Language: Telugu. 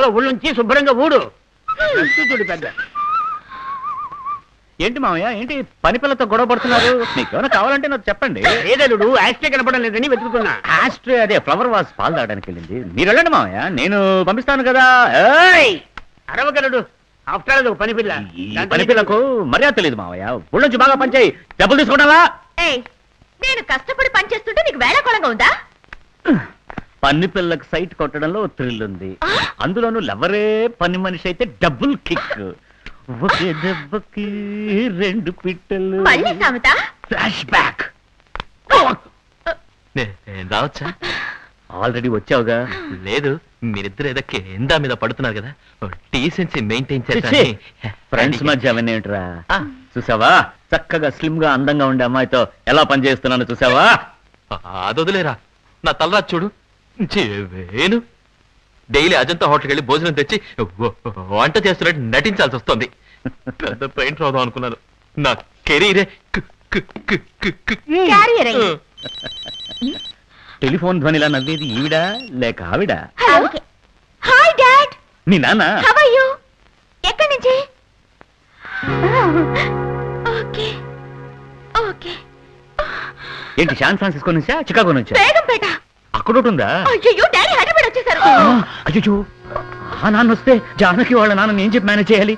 బాగా ఒళ్ళుంచి శుభ్రంగా ఊడు. చూడు పెద్ద. ఏంటి మామయ్య, ఏంటి పని పిల్లతో గొడవ పడుతున్నారు? మీకేమైనా కావాలంటే నాకు చెప్పండి. ఏదలుడు ఆస్ట్రే కనపడం లేదని వెతుకుతున్నా. ఆస్ట్రే అదే ఫ్లవర్ వాస్ పాలు తాగడానికి వెళ్ళింది. మీరు వెళ్ళండి మామయ్య, నేను పంపిస్తాను కదా. అరవగలడు. ఆఫ్టర్ పని పిల్ల. పని పిల్లకు మర్యాద తెలియదు మామయ్య. ఊళ్ళొంచి బాగా పనిచేయి. డబ్బులు తీసుకోవడాలా? నేను కష్టపడి పనిచేస్తుంటే నీకు వేళకోళంగా ఉందా? పని పిల్లకు సైట్ కొట్టడంలో థ్రిల్ ఉంది. అందులోనూ లవరే పని మనిషి అయితే డబుల్ కిక్. ఒకే దెబ్బకి 2 పిట్టలు. మళ్ళీ సామెత. Flash back. రావచ్చా? ఆల్రెడీ వచ్చావుగా. లేదు, మీరిద్దరు ఏదో కింద మీద పడుతున్నారు కదా, డీసెన్సీ మెయింటైన్ చేసి. ఫ్రెండ్స్ మధ్య అవన్నీ ఏంట్రా? చూసావా, చక్కగా స్లిమ్ గా అందంగా ఉండే అమ్మాయితో ఎలా పనిచేస్తున్నాను చూసావా? అదొదిలేరా, నా తలరాజు చూడు. వేణు డైలీ అజంతా హోటల్కి వెళ్ళి భోజనం తెచ్చి వంట చేస్తున్నట్టు నటించాల్సి వస్తుంది. పెద్ద పెయింట్ రాదాం అనుకున్నాను, నా కెరీరే. టెలిఫోన్ ధ్వనిలా నవ్వేది ఈవిడా లేక ఆవిడ? Hi dad. నీ నాన్న? How are you? ఎక్కడి నుంచి? Okay okay. ఏంటి శాన్ ఫ్రాన్సిస్కో నుంచా చికాగో నుంచా? బేగంపేట. అక్కడ ఉంటుందా? అయ్యో డాడీ హైదరాబాద్ వచ్చేసారు. అయ్యో, ఆ నాన్న వస్తే జానకి వాళ్ళ నాన్న ఏం చెప్పి మేనేజ్ చేయాలి?